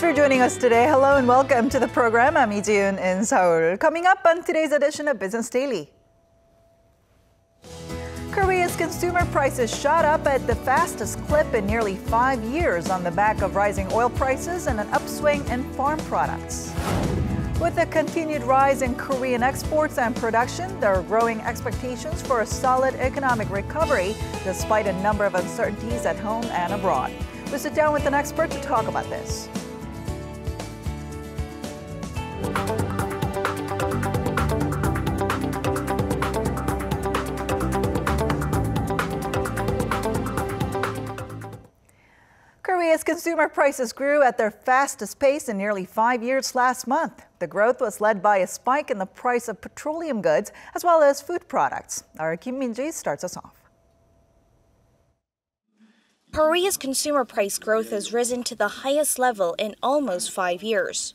for joining us today. Hello and welcome to the program. I'm Lee Ji-eun in Seoul. Coming up on today's edition of Business Daily. Korea's consumer prices shot up at the fastest clip in nearly 5 years on the back of rising oil prices and an upswing in farm products. With the continued rise in Korean exports and production, there are growing expectations for a solid economic recovery despite a number of uncertainties at home and abroad. We'll sit down with an expert to talk about this. Korea's consumer prices grew at their fastest pace in nearly 5 years last month. The growth was led by a spike in the price of petroleum goods as well as food products. Our Kim Min-ji starts us off. Korea's consumer price growth has risen to the highest level in almost 5 years.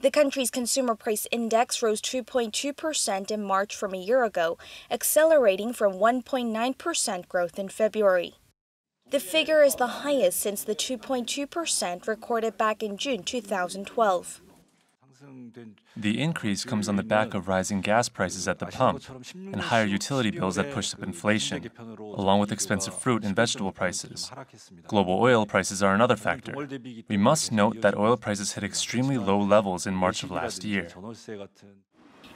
The country's consumer price index rose 2.2% in March from a year ago, accelerating from 1.9% growth in February. The figure is the highest since the 2.2% recorded back in June 2012. The increase comes on the back of rising gas prices at the pump and higher utility bills that pushed up inflation, along with expensive fruit and vegetable prices. Global oil prices are another factor. We must note that oil prices hit extremely low levels in March of last year.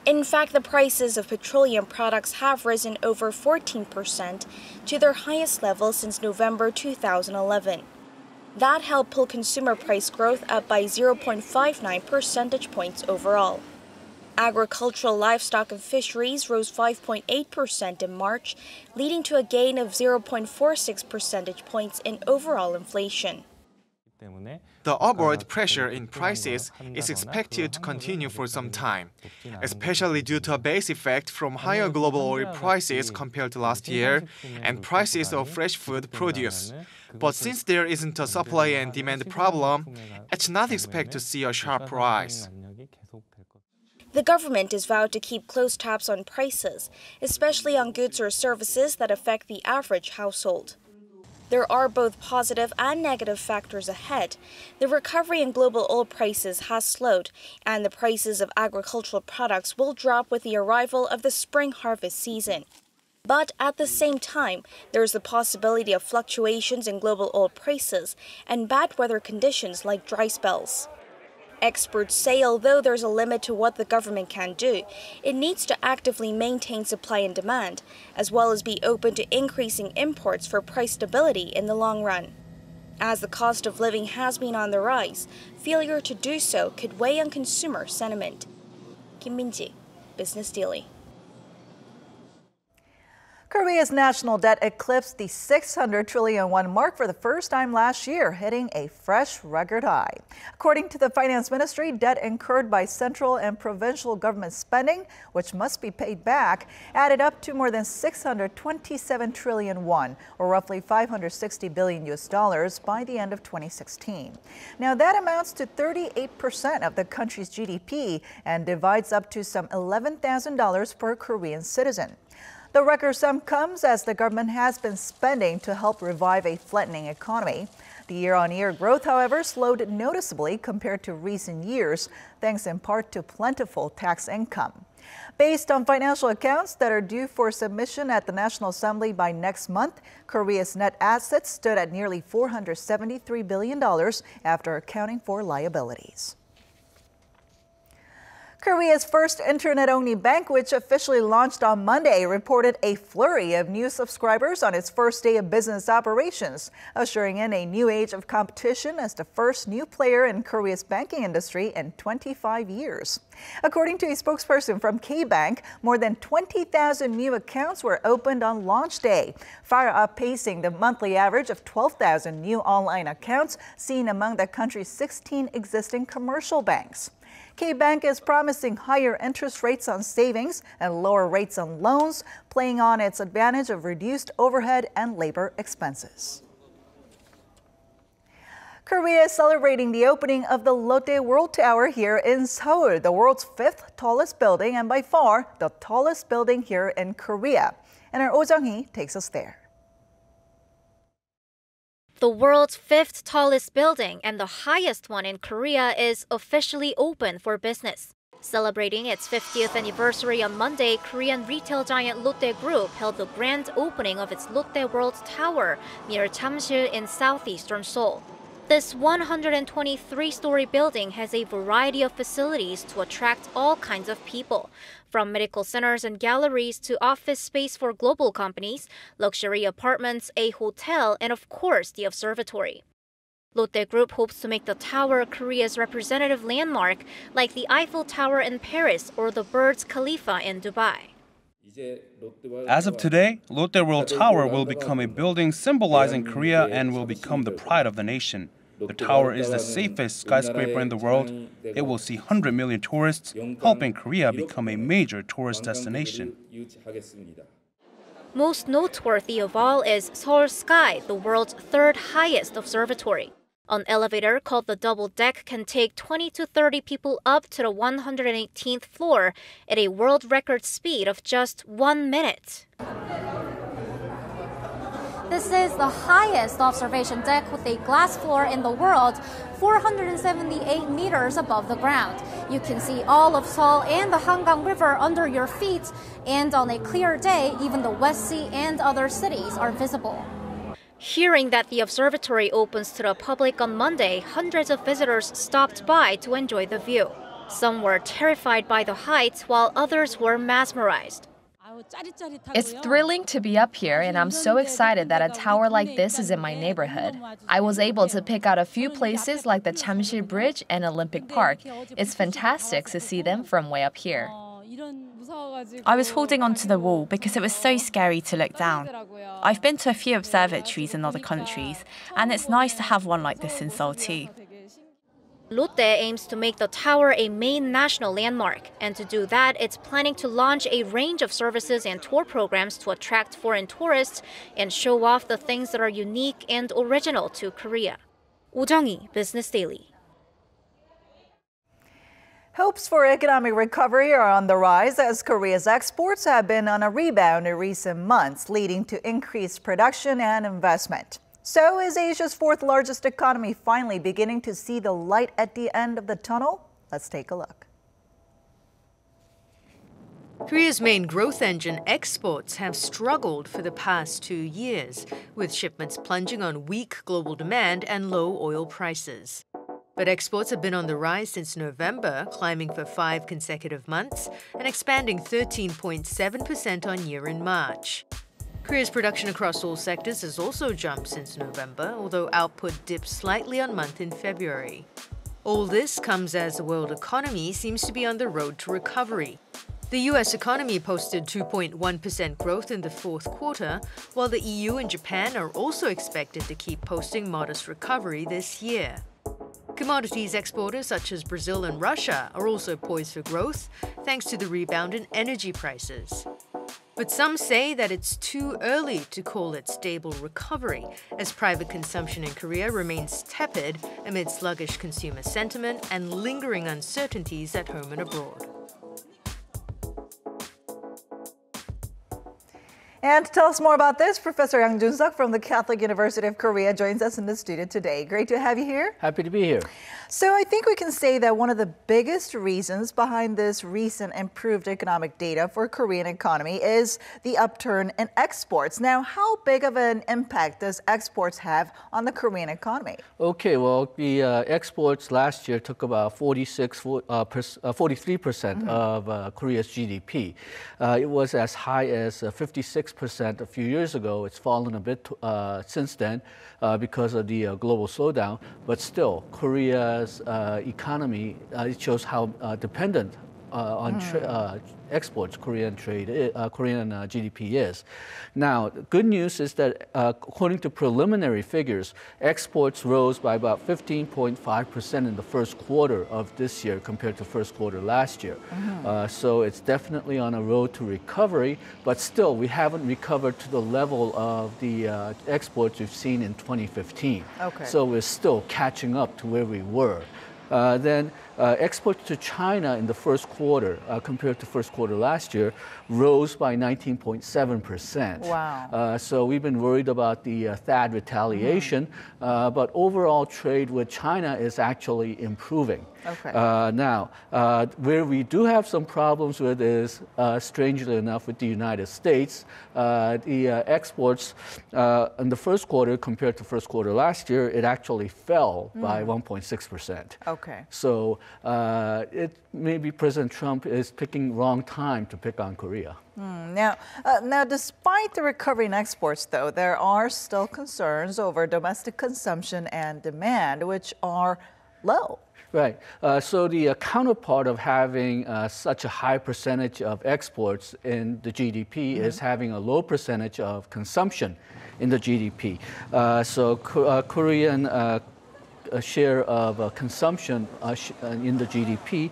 In fact, the prices of petroleum products have risen over 14% to their highest level since November 2011. That helped pull consumer price growth up by 0.59 percentage points overall. Agricultural, livestock, and fisheries rose 5.8% in March, leading to a gain of 0.46 percentage points in overall inflation. The upward pressure in prices is expected to continue for some time, especially due to a base effect from higher global oil prices compared to last year and prices of fresh food produce. But since there isn't a supply and demand problem, it's not expected to see a sharp rise. The government is vowed to keep close tabs on prices, especially on goods or services that affect the average household. There are both positive and negative factors ahead. The recovery in global oil prices has slowed, and the prices of agricultural products will drop with the arrival of the spring harvest season. But at the same time, there is the possibility of fluctuations in global oil prices and bad weather conditions like dry spells. Experts say although there's a limit to what the government can do, it needs to actively maintain supply and demand, as well as be open to increasing imports for price stability in the long run. As the cost of living has been on the rise, failure to do so could weigh on consumer sentiment. Kim Min-ji, Business Daily. Korea's national debt eclipsed the 600 trillion won mark for the first time last year, hitting a fresh record high. According to the Finance Ministry, debt incurred by central and provincial government spending, which must be paid back, added up to more than 627 trillion won, or roughly $560 billion by the end of 2016. Now that amounts to 38% of the country's GDP and divides up to some $11,000 per Korean citizen. The record sum comes as the government has been spending to help revive a flattening economy. The year-on-year growth, however, slowed noticeably compared to recent years, thanks in part to plentiful tax income. Based on financial accounts that are due for submission at the National Assembly by next month, Korea's net assets stood at nearly $473 billion after accounting for liabilities. Korea's first internet-only bank, which officially launched on Monday, reported a flurry of new subscribers on its first day of business operations, ushering in a new age of competition as the first new player in Korea's banking industry in 25 years. According to a spokesperson from K-Bank, more than 20,000 new accounts were opened on launch day, far outpacing the monthly average of 12,000 new online accounts seen among the country's 16 existing commercial banks. K-Bank is promising higher interest rates on savings and lower rates on loans, playing on its advantage of reduced overhead and labor expenses. Korea is celebrating the opening of the Lotte World Tower here in Seoul, the world's 5th tallest building and by far the tallest building here in Korea. And our Oh Jung-hee takes us there. The world's 5th tallest building and the highest one in Korea is officially open for business. Celebrating its 50th anniversary on Monday, Korean retail giant Lotte Group held the grand opening of its Lotte World Tower near Jamsil in southeastern Seoul. This 123-story building has a variety of facilities to attract all kinds of people, from medical centers and galleries to office space for global companies, luxury apartments, a hotel, and of course the observatory. Lotte Group hopes to make the tower Korea's representative landmark, like the Eiffel Tower in Paris or the Burj Khalifa in Dubai. As of today, Lotte World Tower will become a building symbolizing Korea and will become the pride of the nation. The tower is the safest skyscraper in the world. It will see 100 million tourists, helping Korea become a major tourist destination. Most noteworthy of all is Seoul Sky, the world's 3rd highest observatory. An elevator called the Double Deck can take 20 to 30 people up to the 118th floor at a world record speed of just 1 minute. This is the highest observation deck with a glass floor in the world, 478 meters above the ground. You can see all of Seoul and the Hangang River under your feet, and on a clear day, even the West Sea and other cities are visible. Hearing that the observatory opens to the public on Monday, hundreds of visitors stopped by to enjoy the view. Some were terrified by the height, while others were mesmerized. It's thrilling to be up here, and I'm so excited that a tower like this is in my neighborhood. I was able to pick out a few places like the Jamsil Bridge and Olympic Park. It's fantastic to see them from way up here. I was holding onto the wall because it was so scary to look down. I've been to a few observatories in other countries, and it's nice to have one like this in Seoul too. Lotte aims to make the tower a main national landmark, and to do that, it's planning to launch a range of services and tour programs to attract foreign tourists and show off the things that are unique and original to Korea. Oh Jung-hee, Business Daily. Hopes for economic recovery are on the rise as Korea's exports have been on a rebound in recent months, leading to increased production and investment. So is Asia's 4th largest economy finally beginning to see the light at the end of the tunnel? Let's take a look. Korea's main growth engine, exports, have struggled for the past 2 years, with shipments plunging on weak global demand and low oil prices. But exports have been on the rise since November, climbing for 5 consecutive months and expanding 13.7% on year in March. Korea's production across all sectors has also jumped since November, although output dipped slightly on month in February. All this comes as the world economy seems to be on the road to recovery. The US economy posted 2.1% growth in the 4th quarter, while the EU and Japan are also expected to keep posting modest recovery this year. Commodities exporters such as Brazil and Russia are also poised for growth, thanks to the rebound in energy prices. But some say that it's too early to call it stable recovery, as private consumption in Korea remains tepid amid sluggish consumer sentiment and lingering uncertainties at home and abroad. And to tell us more about this, Professor Yang Jun-suk from the Catholic University of Korea joins us in the studio today. Great to have you here. Happy to be here. So I think we can say that one of the biggest reasons behind this recent improved economic data for Korean economy is the upturn in exports. Now, how big of an impact does exports have on the Korean economy? Okay, well, the exports last year took about 43% of Korea's GDP. It was as high as 56% a few years ago. It's fallen a bit since then because of the global slowdown, but still, Korea's economy, it shows how dependent on exports Korean GDP is. Now, the good news is that according to preliminary figures, exports rose by about 15.5% in the 1st quarter of this year compared to 1st quarter last year. So it's definitely on a road to recovery, but still we haven't recovered to the level of the exports we've seen in 2015. Okay. So we're still catching up to where we were. Then exports to China in the first quarter, compared to first quarter last year, rose by 19.7%. Wow. So we've been worried about the THAAD retaliation, but overall trade with China is actually improving. Okay. Now, where we do have some problems with is, strangely enough, with the United States. The exports in the first quarter compared to first quarter last year, it actually fell by 1.6%. Okay. So it maybe President Trump is picking wrong time to pick on Korea. Now, despite the recovery in exports, though, there are still concerns over domestic consumption and demand, which are low. Right. So the counterpart of having such a high percentage of exports in the GDP is having a low percentage of consumption in the GDP. So Korean share of consumption in the GDP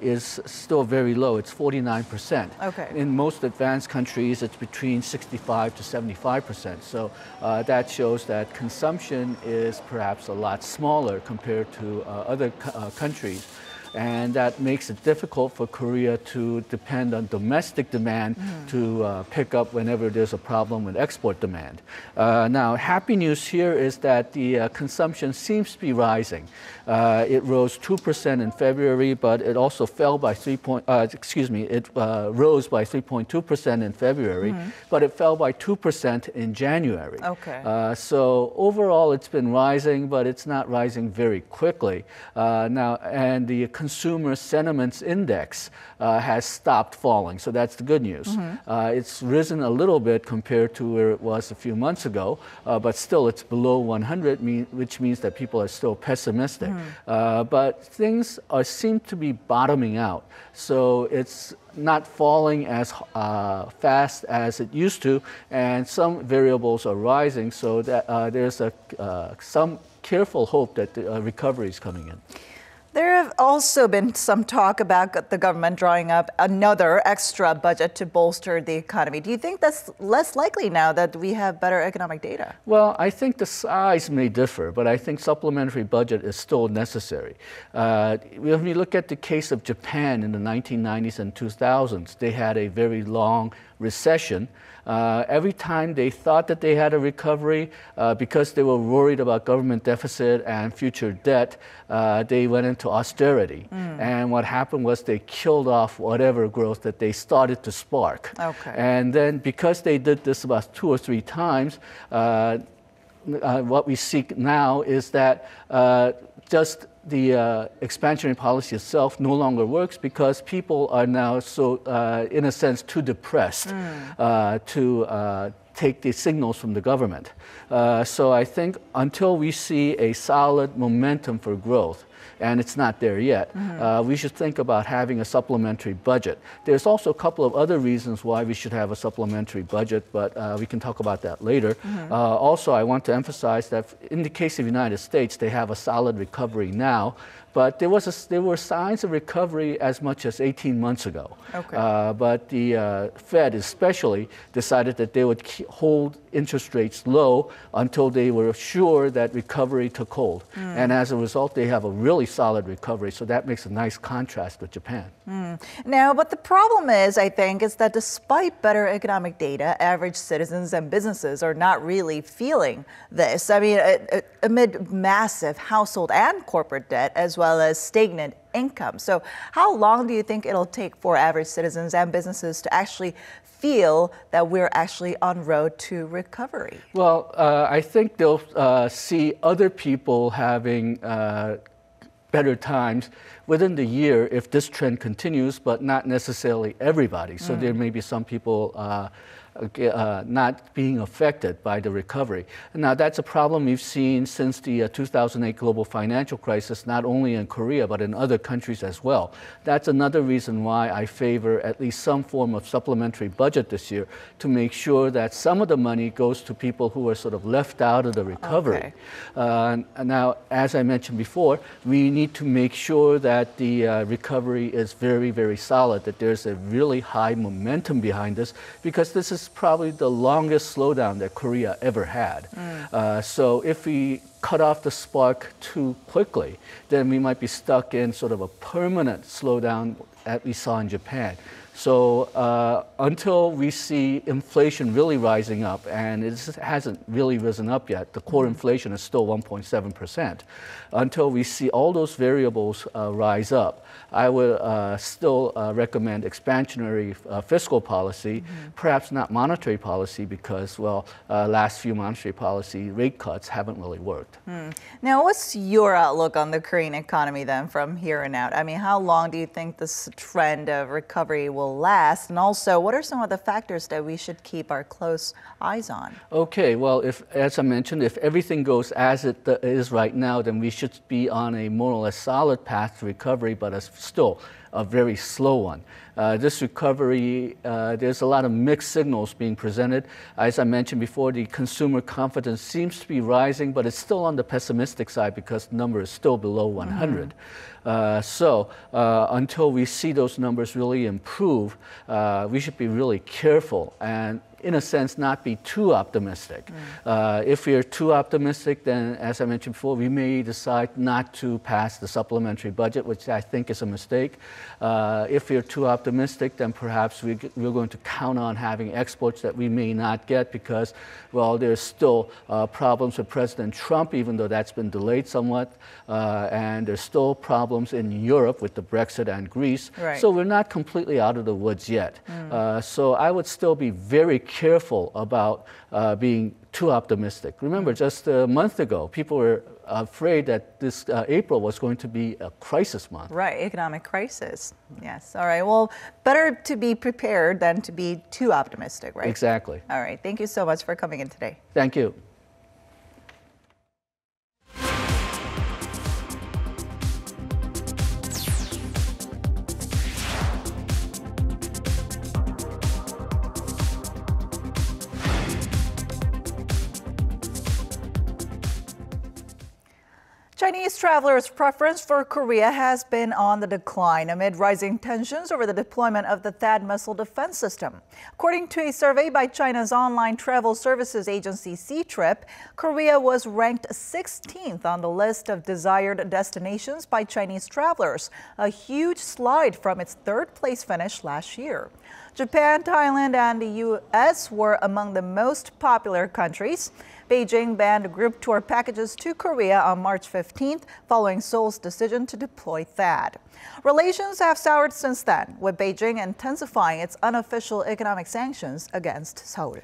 is still very low. It's 49%. Okay. In most advanced countries, it's between 65 to 75%. So that shows that consumption is perhaps a lot smaller compared to other countries. And that makes it difficult for Korea to depend on domestic demand to pick up whenever there's a problem with export demand. Now, happy news here is that the consumption seems to be rising. It rose 2% in February, but it also fell by it rose by 3.2% in February, but it fell by 2% in January. Okay. So overall, it's been rising, but it's not rising very quickly. Now, and the consumer sentiments index has stopped falling, so that's the good news. It's risen a little bit compared to where it was a few months ago, but still it's below 100, which means that people are still pessimistic. But things seem to be bottoming out, so it's not falling as fast as it used to, and some variables are rising, so that there's some careful hope that the recovery is coming in. There have also been some talk about the government drawing up another extra budget to bolster the economy. Do you think that's less likely now that we have better economic data? Well, I think the size may differ, but I think supplementary budget is still necessary. When we look at the case of Japan in the 1990s and 2000s, they had a very long recession. Every time they thought that they had a recovery, because they were worried about government deficit and future debt, they went into austerity. And what happened was they killed off whatever growth that they started to spark. Okay. And then because they did this about 2 or 3 times, what we see now is that just the expansionary policy itself no longer works because people are now so, in a sense, too depressed to take the signals from the government. So I think until we see a solid momentum for growth, and it's not there yet, we should think about having a supplementary budget. There's also a couple of other reasons why we should have a supplementary budget, but we can talk about that later. Also, I want to emphasize that in the case of the United States, they have a solid recovery now, but there were signs of recovery as much as 18 months ago. Okay. But the Fed especially decided that they would hold interest rates low until they were sure that recovery took hold. And as a result, they have a really solid recovery. So that makes a nice contrast with Japan. Now, but the problem is, I think, is that despite better economic data, average citizens and businesses are not really feeling this. I mean, amid massive household and corporate debt, as well as stagnant income. So how long do you think it'll take for average citizens and businesses to actually feel that we're actually en road to recovery? Well, I think they'll see other people having better times within the year if this trend continues, but not necessarily everybody. So there may be some people not being affected by the recovery. Now, that's a problem we've seen since the 2008 global financial crisis, not only in Korea, but in other countries as well. That's another reason why I favor at least some form of supplementary budget this year to make sure that some of the money goes to people who are sort of left out of the recovery. Okay. Now, as I mentioned before, we need to make sure that the recovery is very, very solid, that there's a really high momentum behind this, because this is probably the longest slowdown that Korea ever had. So if we cut off the spark too quickly, then we might be stuck in sort of a permanent slowdown that we saw in Japan. So until we see inflation really rising up, and it hasn't really risen up yet, the core inflation is still 1.7%. Until we see all those variables rise up, I would still recommend expansionary fiscal policy, perhaps not monetary policy, because, well, last few monetary policy rate cuts haven't really worked. Now, what's your outlook on the Korean economy then from here on out? I mean, how long do you think this trend of recovery will last? And also, what are some of the factors that we should keep our close eyes on? Okay, well, as I mentioned, if everything goes as it is right now, then we should be on a more or less solid path to recovery, but still a very slow one. This recovery, there's a lot of mixed signals being presented. As I mentioned before, the consumer confidence seems to be rising, but it's still on the pessimistic side because the number is still below 100. So until we see those numbers really improve, we should be really careful and, in a sense, not be too optimistic. If we're too optimistic, then, as I mentioned before, we may decide not to pass the supplementary budget, which I think is a mistake. If we're too optimistic, then perhaps we're going to count on having exports that we may not get because, well, there's still problems with President Trump, even though that's been delayed somewhat, and there's still problems in Europe with the Brexit and Greece. Right. So we're not completely out of the woods yet. So I would still be very careful about being too optimistic. Remember, just a month ago, people were afraid that this April was going to be a crisis month. Right, economic crisis. Yes, all right. Well, better to be prepared than to be too optimistic, right? Exactly. All right, thank you so much for coming in today. Thank you. Chinese travelers' preference for Korea has been on the decline amid rising tensions over the deployment of the THAAD missile defense system. According to a survey by China's online travel services agency Ctrip, Korea was ranked 16th on the list of desired destinations by Chinese travelers, a huge slide from its third-place finish last year. Japan, Thailand, and the U.S. were among the most popular countries. Beijing banned group tour packages to Korea on March 15th, following Seoul's decision to deploy THAAD. Relations have soured since then, with Beijing intensifying its unofficial economic sanctions against Seoul.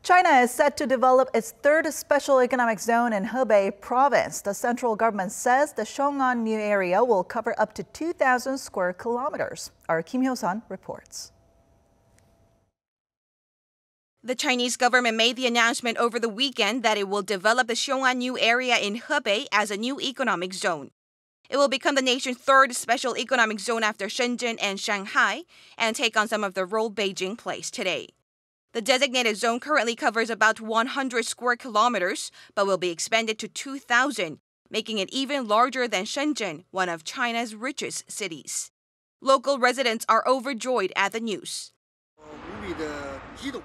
China is set to develop its third special economic zone in Hebei province. The central government says the Xiong'an new area will cover up to 2,000 square kilometers. Our Kim Hyo-sun reports. The Chinese government made the announcement over the weekend that it will develop the Xiong'an new area in Hebei as a new economic zone. It will become the nation's third special economic zone after Shenzhen and Shanghai and take on some of the role Beijing plays today. The designated zone currently covers about 100 square kilometers, but will be expanded to 2,000, making it even larger than Shenzhen, one of China's richest cities. Local residents are overjoyed at the news.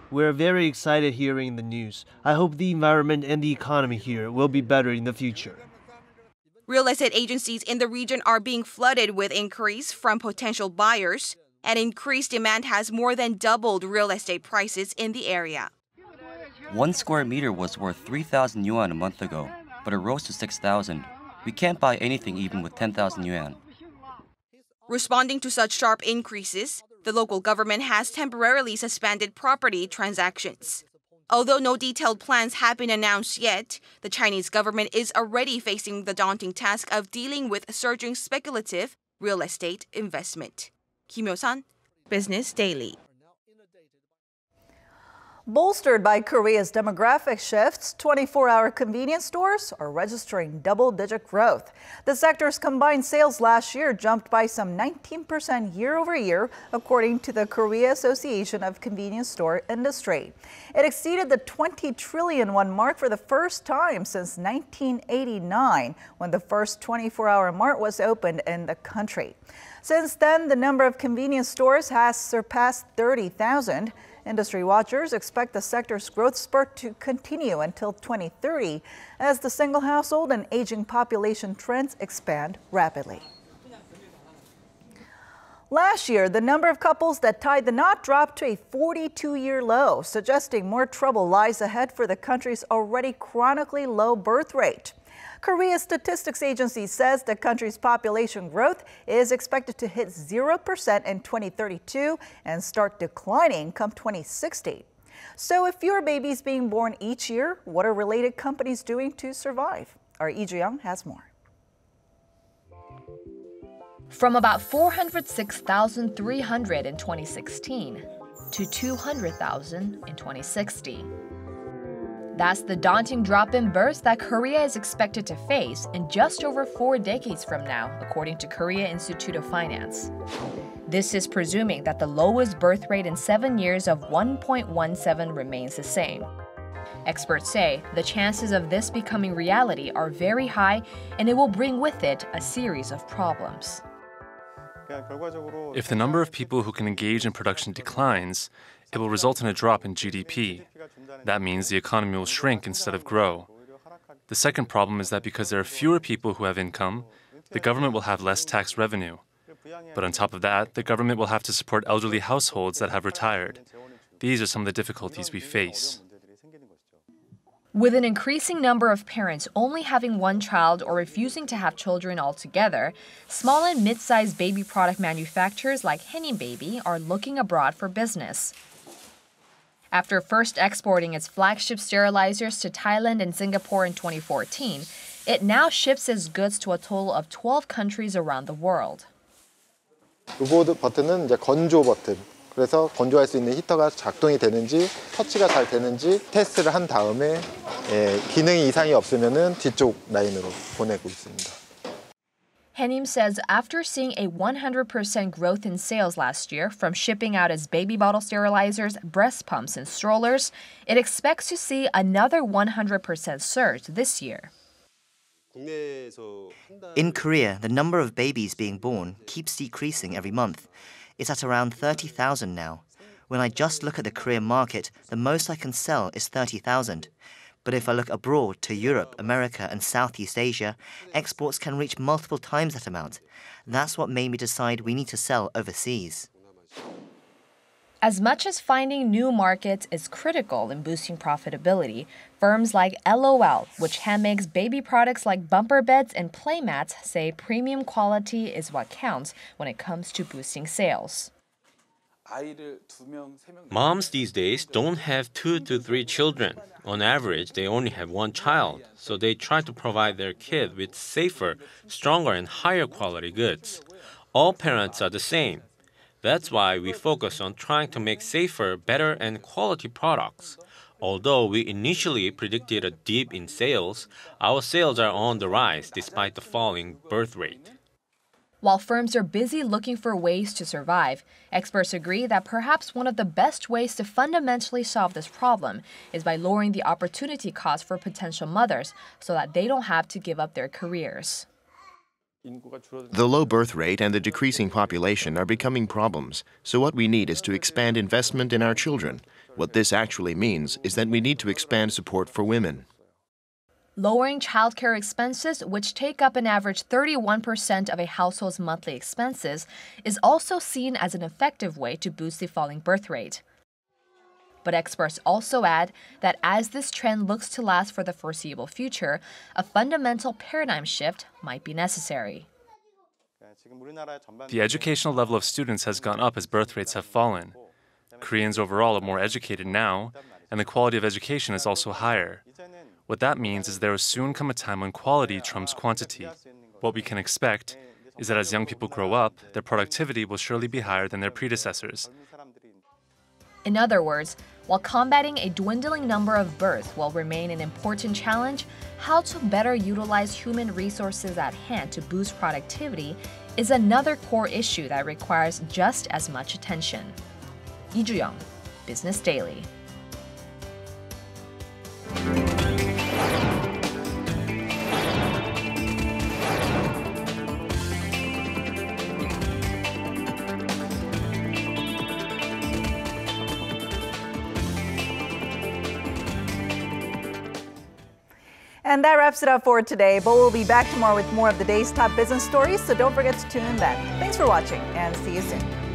We're very excited hearing the news. I hope the environment and the economy here will be better in the future. Real estate agencies in the region are being flooded with inquiries from potential buyers, and increased demand has more than doubled real estate prices in the area. 1 square meter was worth 3,000 yuan a month ago, but it rose to 6,000. We can't buy anything even with 10,000 yuan. Responding to such sharp increases, the local government has temporarily suspended property transactions. Although no detailed plans have been announced yet, the Chinese government is already facing the daunting task of dealing with surging speculative real estate investment. Kim Hyo-sun, Business Daily. Bolstered by Korea's demographic shifts, 24-hour convenience stores are registering double-digit growth. The sector's combined sales last year jumped by some 19% year-over-year, according to the Korea Association of Convenience Store Industry. It exceeded the 20 trillion won mark for the first time since 1989, when the first 24-hour mart was opened in the country. Since then, the number of convenience stores has surpassed 30,000. Industry watchers expect the sector's growth spurt to continue until 2030 as the single household and aging population trends expand rapidly. Last year, the number of couples that tied the knot dropped to a 42-year low, suggesting more trouble lies ahead for the country's already chronically low birth rate. Korea's statistics agency says the country's population growth is expected to hit 0% in 2032 and start declining come 2060. So with fewer babies being born each year, what are related companies doing to survive? Our Lee Ju-young has more. From about 406,300 in 2016 to 200,000 in 2060. That's the daunting drop in births that Korea is expected to face in just over 4 decades from now, according to Korea Institute of Finance. This is presuming that the lowest birth rate in 7 years of 1.17 remains the same. Experts say the chances of this becoming reality are very high, and it will bring with it a series of problems. If the number of people who can engage in production declines, it will result in a drop in GDP. That means the economy will shrink instead of grow. The second problem is that because there are fewer people who have income, the government will have less tax revenue. But on top of that, the government will have to support elderly households that have retired. These are some of the difficulties we face. With an increasing number of parents only having one child or refusing to have children altogether, small and mid-sized baby product manufacturers like Haenim Baby are looking abroad for business. After first exporting its flagship sterilizers to Thailand and Singapore in 2014, it now ships its goods to a total of 12 countries around the world. 요거 버튼은 이제 건조 버튼. 그래서 건조할 수 있는 히터가 작동이 되는지, 터치가 잘 되는지 테스트를 한 다음에 기능이 이상이 없으면은 뒤쪽 라인으로 보내고 있습니다. Haenim says after seeing a 100% growth in sales last year from shipping out its baby bottle sterilizers, breast pumps, and strollers, it expects to see another 100% surge this year. In Korea, the number of babies being born keeps decreasing every month. It's at around 30,000 now. When I just look at the Korean market, the most I can sell is 30,000. But if I look abroad to Europe, America, and Southeast Asia, exports can reach multiple times that amount. That's what made me decide we need to sell overseas. As much as finding new markets is critical in boosting profitability, firms like LOL, which handmakes baby products like bumper beds and playmats, say premium quality is what counts when it comes to boosting sales. Moms these days don't have 2 to 3 children. On average, they only have 1 child, so they try to provide their kid with safer, stronger, and higher quality goods. All parents are the same. That's why we focus on trying to make safer, better, and quality products. Although we initially predicted a dip in sales, our sales are on the rise despite the falling birth rate. While firms are busy looking for ways to survive, experts agree that perhaps one of the best ways to fundamentally solve this problem is by lowering the opportunity cost for potential mothers so that they don't have to give up their careers. The low birth rate and the decreasing population are becoming problems, so what we need is to expand investment in our children. What this actually means is that we need to expand support for women. Lowering childcare expenses, which take up an average 31% of a household's monthly expenses, is also seen as an effective way to boost the falling birth rate. But experts also add that as this trend looks to last for the foreseeable future, a fundamental paradigm shift might be necessary. The educational level of students has gone up as birth rates have fallen. Koreans overall are more educated now, and the quality of education is also higher. What that means is there will soon come a time when quality trumps quantity. What we can expect is that as young people grow up, their productivity will surely be higher than their predecessors. In other words, while combating a dwindling number of births will remain an important challenge, how to better utilize human resources at hand to boost productivity is another core issue that requires just as much attention. Lee Ju-young, Business Daily. And that wraps it up for today, but we'll be back tomorrow with more of the day's top business stories, so don't forget to tune in then. Thanks for watching, and see you soon.